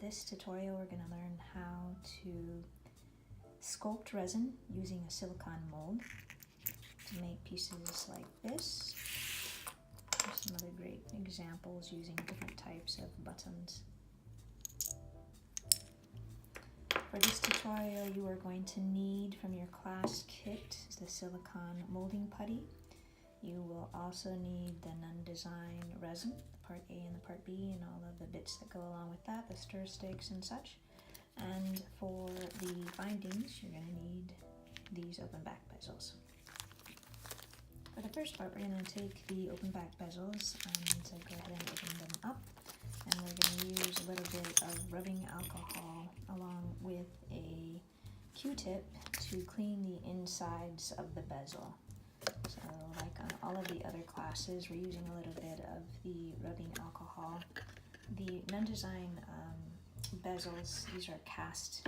this tutorial we're going to learn how to sculpt resin using a silicone mold to make pieces like this. There's some other great examples using different types of buttons. For this tutorial you are going to need from your class kit the Silicone Molding Putty. You will also need the Nunn Design Resin, the part A and the part B, and all of the bits that go along with that, the stir sticks and such. And for the bindings, you're going to need these open back bezels. For the first part, we're going to take the open back bezels and go ahead and open them up. And we're going to use a little bit of rubbing alcohol along with a Q-tip to clean the insides of the bezel. So like on all of the other classes, we're using a little bit of the rubbing alcohol. The Nunn Design bezels, these are cast.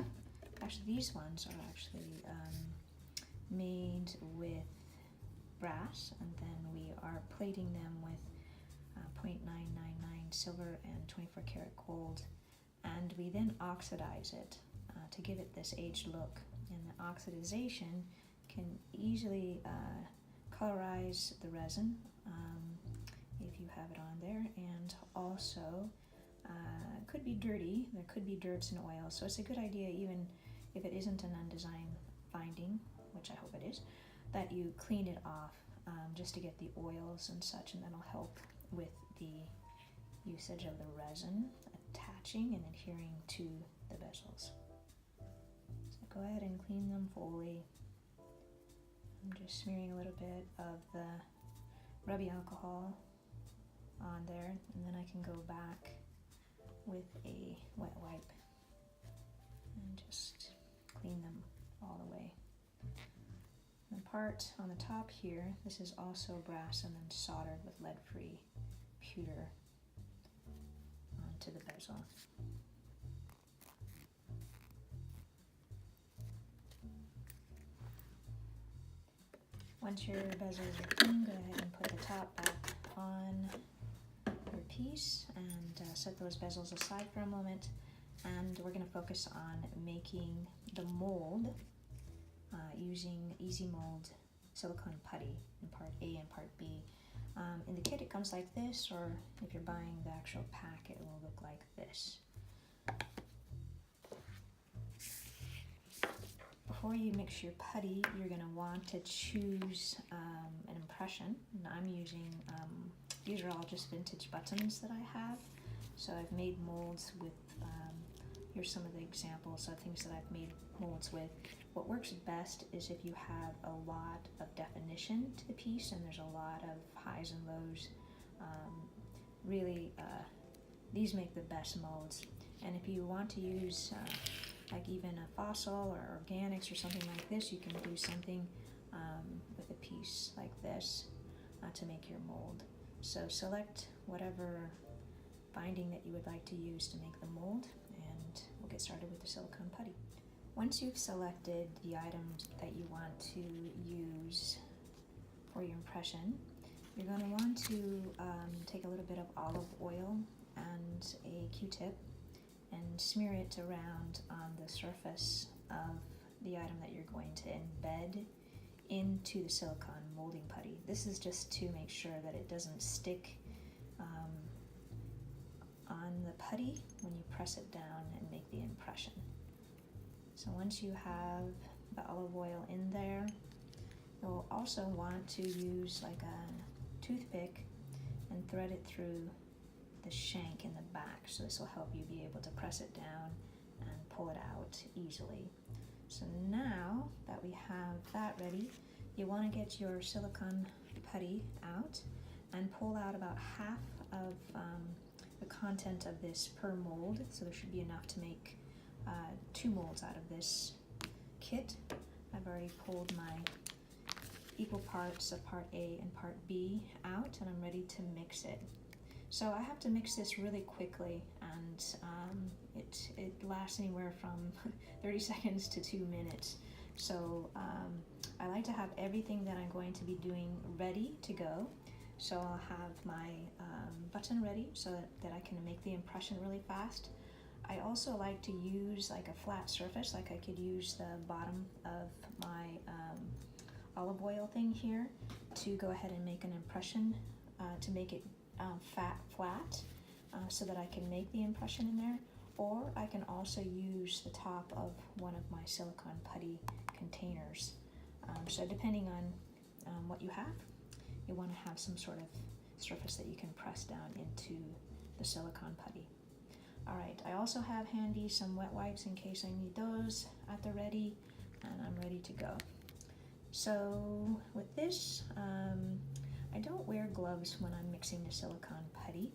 Actually, these ones are actually made with brass, and then we are plating them with 0.999 silver and 24 karat gold, and we then oxidize it to give it this aged look. And the oxidization can easily colorize the resin if you have it on there, and also could be dirty. There could be dirts and oils, so it's a good idea, even if it isn't a Nunn Design binding, which I hope it is, that you clean it off just to get the oils and such, and that'll help with the usage of the resin attaching and adhering to the bezels. So go ahead and clean them fully. I'm just smearing a little bit of the rubbing alcohol on there, and then I can go back with a wet wipe and just clean them all the way. The part on the top here, this is also brass and then soldered with lead-free pewter onto the bezel. Once your bezels are clean, go ahead and put the top back on your piece and set those bezels aside for a moment. And we're going to focus on making the mold using Easy Mold silicone putty in part A and part B. In the kit it comes like this, or if you're buying the actual pack it will look like this. Before you mix your putty, you're going to want to choose an impression. And I'm using, these are all just vintage buttons that I have. So I've made molds with, here's some of the examples of things that I've made molds with. What works best is if you have a lot of definition to the piece and there's a lot of highs and lows. Really, these make the best molds. And if you want to use like even a fossil or organics or something like this, you can do something with a piece like this to make your mold. So select whatever binding that you would like to use to make the mold, and we'll get started with the silicone putty. Once you've selected the items that you want to use for your impression, you're going to want to take a little bit of olive oil and a Q-tip and smear it around on the surface of the item that you're going to embed into the silicone molding putty. This is just to make sure that it doesn't stick on the putty when you press it down and make the impression. So once you have the olive oil in there, you'll also want to use like a toothpick and thread it through the shank in the back. So this will help you be able to press it down and pull it out easily. So now that we have that ready, you want to get your silicone putty out and pull out about half of the content of this per mold. So there should be enough to make 2 molds out of this kit. I've already pulled my equal parts of part A and part B out, and I'm ready to mix it. So I have to mix this really quickly, and it lasts anywhere from 30 seconds to 2 minutes. So I like to have everything that I'm going to be doing ready to go. So I'll have my button ready so that I can make the impression really fast. I also like to use like a flat surface, like I could use the bottom of my olive oil thing here to go ahead and make an impression, to make it flat, so that I can make the impression in there. Or I can also use the top of one of my silicone putty containers. So depending on what you have, you want to have some sort of surface that you can press down into the silicone putty. Alright, I also have handy some wet wipes in case I need those at the ready, and I'm ready to go. So with this, I don't wear gloves when I'm mixing the silicone putty.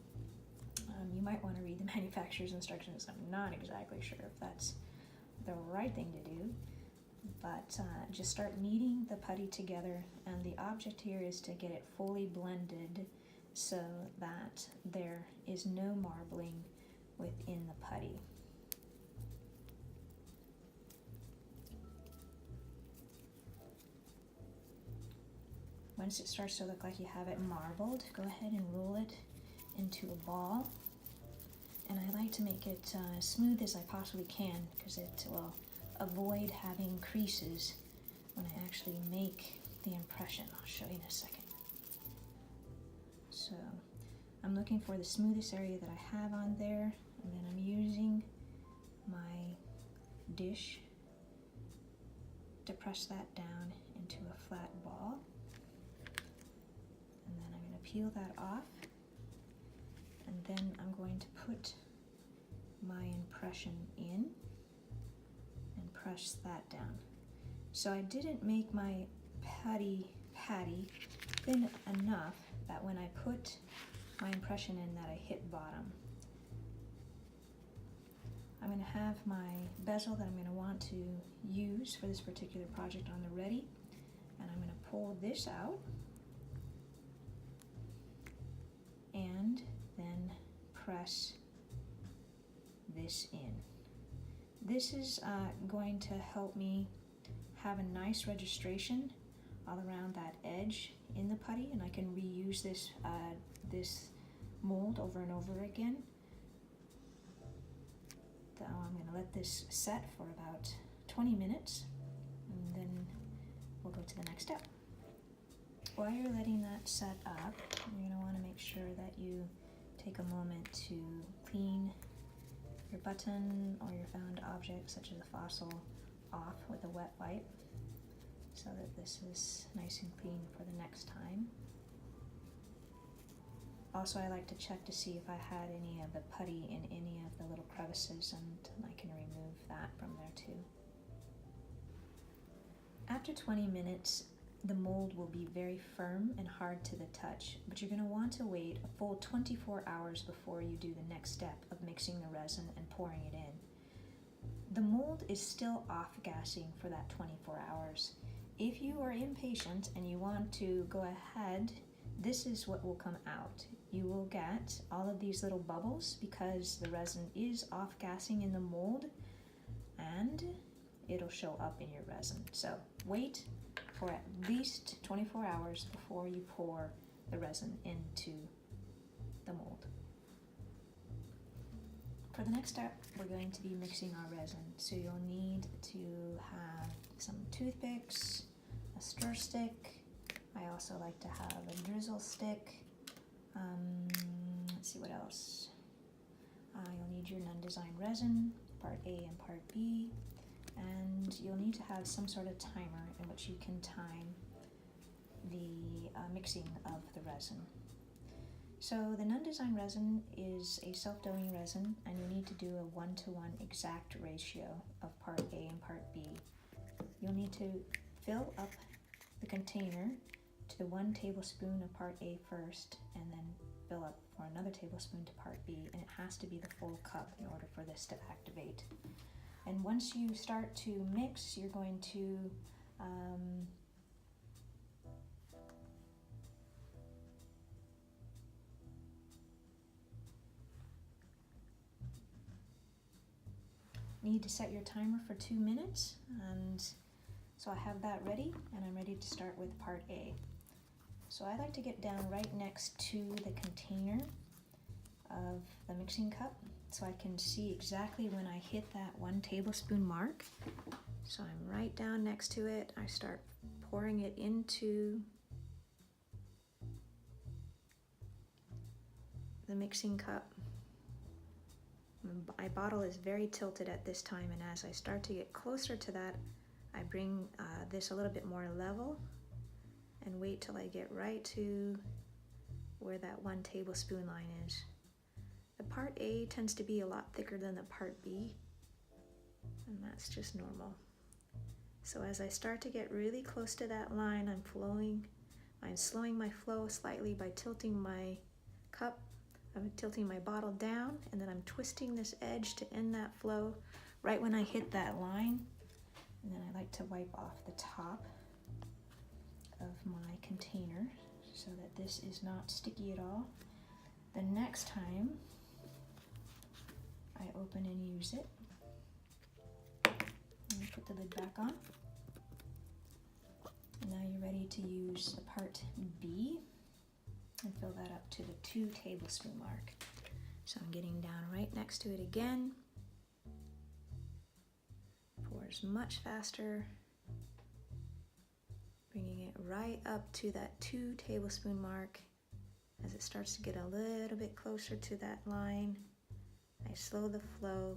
You might want to read the manufacturer's instructions. I'm not exactly sure if that's the right thing to do, but just start kneading the putty together, and the object here is to get it fully blended so that there is no marbling within the putty. Once it starts to look like you have it marbled, go ahead and roll it into a ball. And I like to make it smooth as I possibly can, because it will avoid having creases when I actually make the impression. I'll show you in a second. So I'm looking for the smoothest area that I have on there, and then I'm using my dish to press that down into a flat ball. And then I'm going to peel that off, and then I'm going to put my impression in and press that down. So I didn't make my patty thin enough that when I put my impression in that I hit bottom. I'm going to have my bezel that I'm going to want to use for this particular project on the ready, and I'm going to pull this out and then press this in. This is going to help me have a nice registration all around that edge in the putty, and I can reuse this this mold over and over again. So I'm going to let this set for about 20 minutes, and then we'll go to the next step. While you're letting that set up, you're going to want to make sure that you take a moment to clean your button or your found object, such as a fossil, off with a wet wipe, so that this is nice and clean for the next time. Also, I like to check to see if I had any of the putty in any of the little crevices, and I can remove that from there too. After 20 minutes, the mold will be very firm and hard to the touch, but you're going to want to wait a full 24 hours before you do the next step of mixing the resin and pouring it in. The mold is still off-gassing for that 24 hours. If you are impatient and you want to go ahead, this is what will come out. You will get all of these little bubbles because the resin is off-gassing in the mold, and it'll show up in your resin. So wait for at least 24 hours before you pour the resin into the mold. For the next step, we're going to be mixing our resin. So you'll need to have some toothpicks, a stir stick. I also like to have a drizzle stick. Let's see what else. You'll need your Nunn Design Resin, part A and part B. And you'll need to have some sort of timer in which you can time the mixing of the resin. So the Nunn Design Resin is a self-douging resin, and you need to do a 1-to-1 exact ratio of part A and part B. You'll need to fill up the container to the 1 tablespoon of part A first, and then fill up for another tablespoon to part B, and it has to be the full cup in order for this to activate. And once you start to mix, you're going to need to set your timer for 2 minutes, and so I have that ready, and I'm ready to start with part A. So I like to get down right next to the container of the mixing cup, so I can see exactly when I hit that 1 tablespoon mark. So I'm right down next to it. I start pouring it into the mixing cup. My bottle is very tilted at this time, and as I start to get closer to that, I bring this a little bit more level and wait till I get right to where that 1 tablespoon line is. The part A tends to be a lot thicker than the part B, and that's just normal. So as I start to get really close to that line, I'm slowing my flow slightly by tilting my cup. I'm tilting my bottle down, and then I'm twisting this edge to end that flow right when I hit that line. And then I like to wipe off the top of my container so that this is not sticky at all. The next time I open and use it, and put the lid back on. And now you're ready to use the part B and fill that up to the 2 tablespoon mark. So I'm getting down right next to it again. Pours much faster, bringing it right up to that 2 tablespoon mark. As it starts to get a little bit closer to that line, I slow the flow,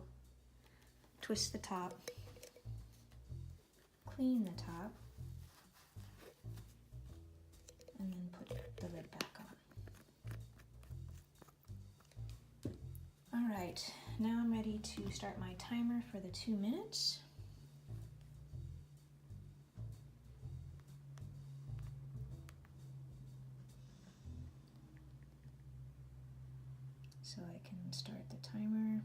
twist the top, clean the top, and then put the lid back on. All right, now I'm ready to start my timer for the 2 minutes. So I can start the timer.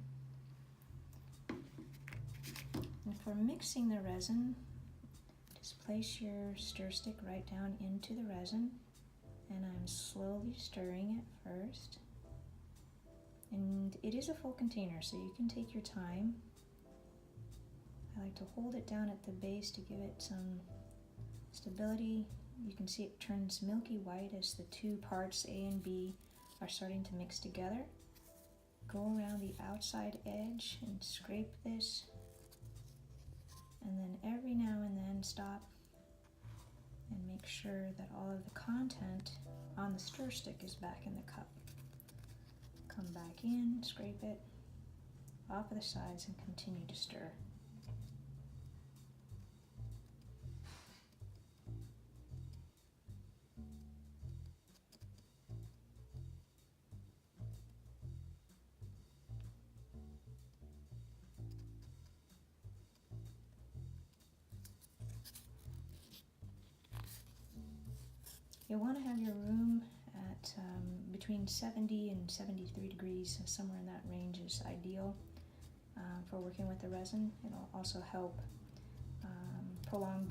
And for mixing the resin, just place your stir stick right down into the resin, and I'm slowly stirring it first. And it is a full container, so you can take your time. I like to hold it down at the base to give it some stability. You can see it turns milky white as the 2 parts A and B are starting to mix together. Go around the outside edge and scrape this, and then every now and then stop and make sure that all of the content on the stir stick is back in the cup. Come back in, scrape it off of the sides, and continue to stir. You'll want to have your room at between 70 and 73 degrees, so somewhere in that range is ideal for working with the resin. It'll also help prolong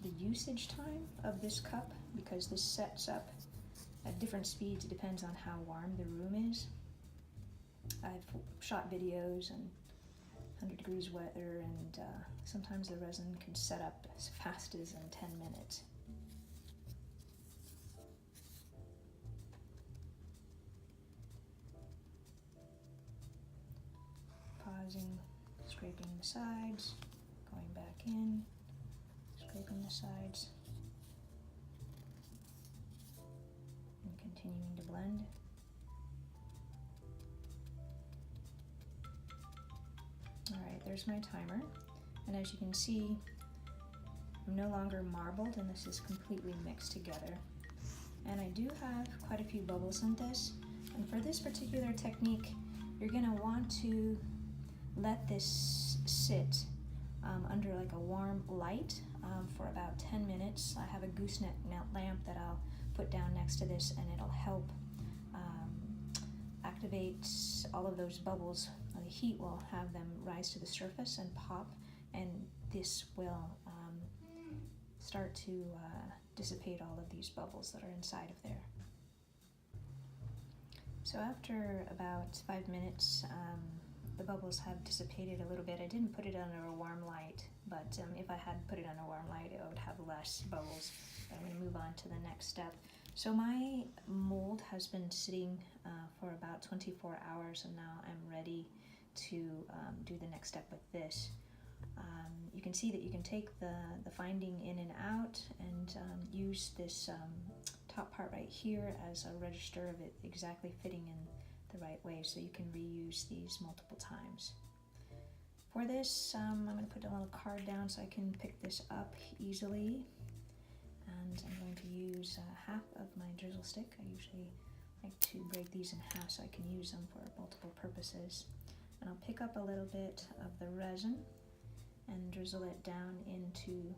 the usage time of this cup, because this sets up at different speeds. It depends on how warm the room is. I've shot videos and 100 degrees weather, and sometimes the resin can set up as fast as in 10 minutes. Pausing, scraping the sides, going back in, scraping the sides, and continuing to blend. Alright, there's my timer, and as you can see, I'm no longer marbled, and this is completely mixed together. And I do have quite a few bubbles in this, and for this particular technique, you're going to want to let this sit under like a warm light for about 10 minutes. I have a gooseneck lamp that I'll put down next to this, and it'll help activate all of those bubbles. The heat will have them rise to the surface and pop, and this will start to dissipate all of these bubbles that are inside of there. So after about 5 minutes, the bubbles have dissipated a little bit. I didn't put it under a warm light, but if I had put it under a warm light, it would have less bubbles. But I'm going to move on to the next step. So my mold has been sitting for about 24 hours, and now I'm ready to do the next step with this. You can see that you can take the finding in and out, and use this top part right here as a register of it exactly fitting in the right way, so you can reuse these multiple times. For this, I'm going to put a little card down so I can pick this up easily. And I'm going to use half of my drizzle stick. I usually like to break these in half so I can use them for multiple purposes. And I'll pick up a little bit of the resin and drizzle it down into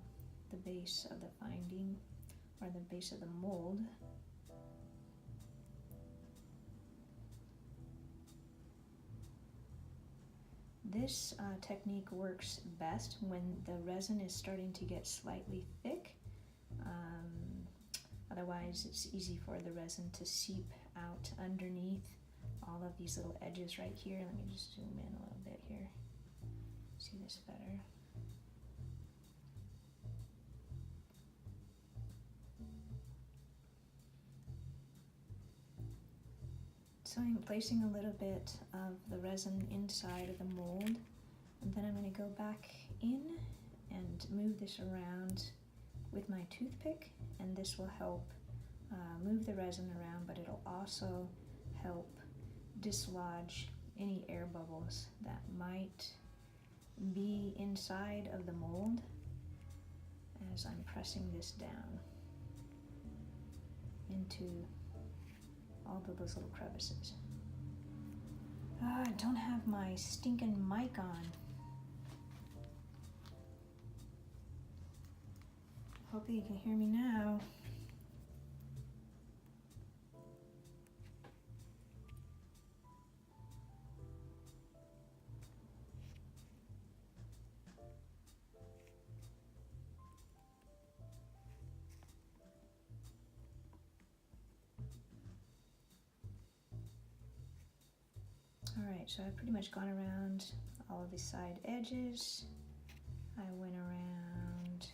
the base of the finding, or the base of the mold. This technique works best when the resin is starting to get slightly thick. Otherwise, it's easy for the resin to seep out underneath all of these little edges right here. Let me just zoom in a little bit here. See this better. So I'm placing a little bit of the resin inside of the mold, and then I'm going to go back in and move this around with my toothpick, and this will help move the resin around, but it'll also help dislodge any air bubbles that might be inside of the mold as I'm pressing this down into all of those little crevices. I don't have my stinking mic on. Hopefully you can hear me now. Alright, so I've pretty much gone around all of the side edges. I went around.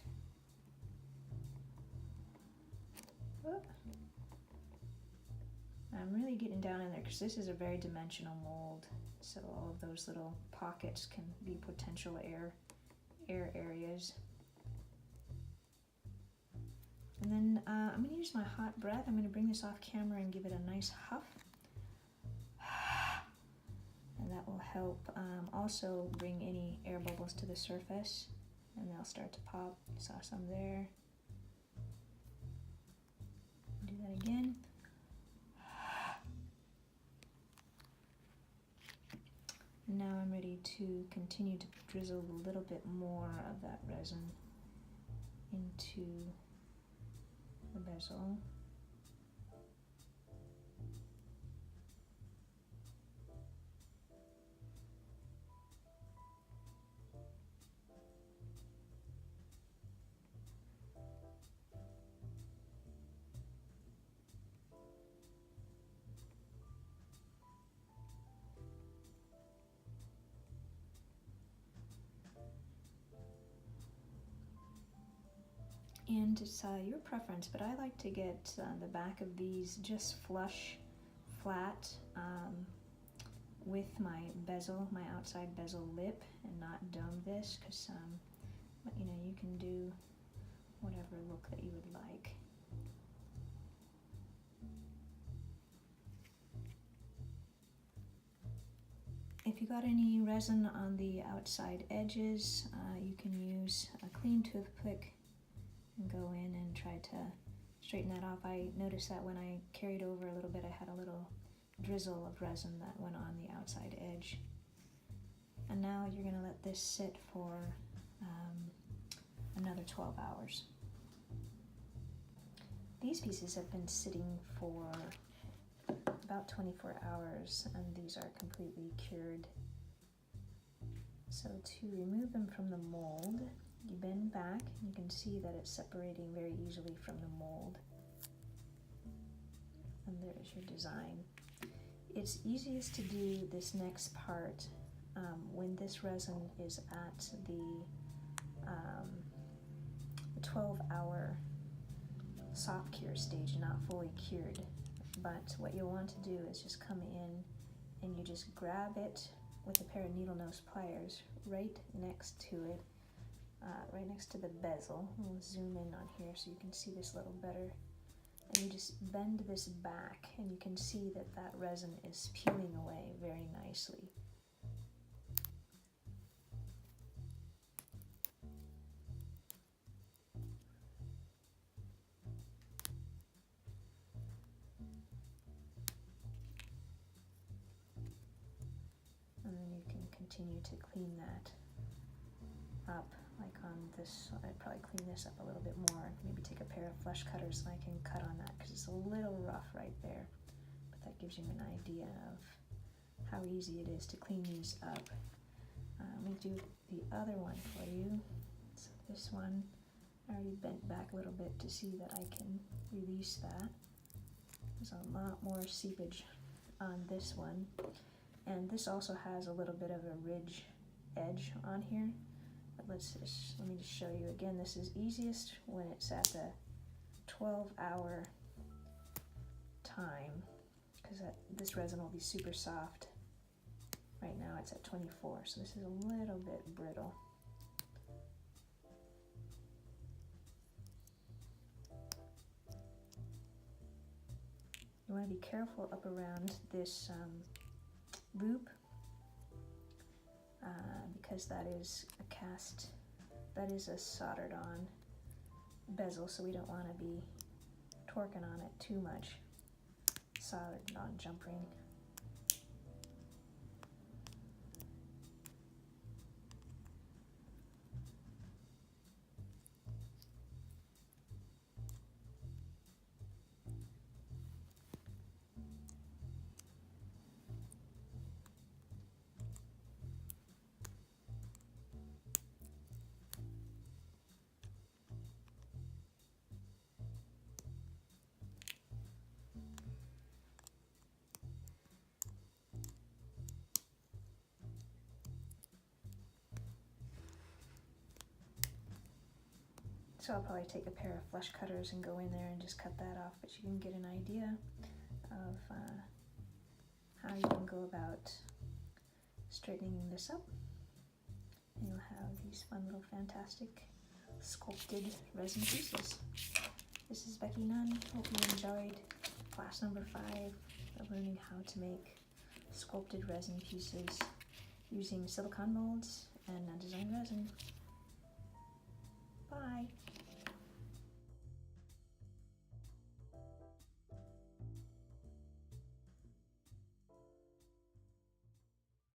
Whoop. I'm really getting down in there because this is a very dimensional mold, so all of those little pockets can be potential air areas. And then I'm going to use my hot breath. I'm going to bring this off camera and give it a nice huff. And that will help also bring any air bubbles to the surface, and they'll start to pop. Saw some there. Do that again. Now I'm ready to continue to drizzle a little bit more of that resin into the bezel. And it's your preference, but I like to get the back of these just flush, flat, with my bezel, my outside bezel lip, and not dome this, because you know, you can do whatever look that you would like. If you got any resin on the outside edges, you can use a clean toothpick and go in and try to straighten that off. I noticed that when I carried over a little bit, I had a little drizzle of resin that went on the outside edge. And now you're going to let this sit for another 12 hours. These pieces have been sitting for about 24 hours, and these are completely cured. So to remove them from the mold, you bend back, and you can see that it's separating very easily from the mold. And there's your design. It's easiest to do this next part when this resin is at the 12-hour soft cure stage, not fully cured. But what you'll want to do is just come in and you just grab it with a pair of needle nose pliers right next to it, right next to the bezel. We'll zoom in on here so you can see this a little better. And you just bend this back and you can see that that resin is peeling away very nicely. And then you can continue to clean that up, like on this. I'd probably clean this up a little bit more. Maybe take a pair of flush cutters so I can cut on that because it's a little rough right there. But that gives you an idea of how easy it is to clean these up. Let me do the other one for you. So this one, I already bent back a little bit to see that I can release that. There's a lot more seepage on this one. And this also has a little bit of a ridge edge on here. But let me just show you again. This is easiest when it's at the 12-hour time, because this resin will be super soft. Right now it's at 24, so this is a little bit brittle. You want to be careful up around this loop, because that is a soldered on bezel, so we don't want to be torquing on it too much. Soldered on jump ring. So I'll probably take a pair of flush cutters and go in there and just cut that off, but you can get an idea of how you can go about straightening this up. And you'll have these fun little fantastic sculpted resin pieces. This is Becky Nunn. Hope you enjoyed class number 5 of learning how to make sculpted resin pieces using silicone molds and Nunn Design Resin. Bye.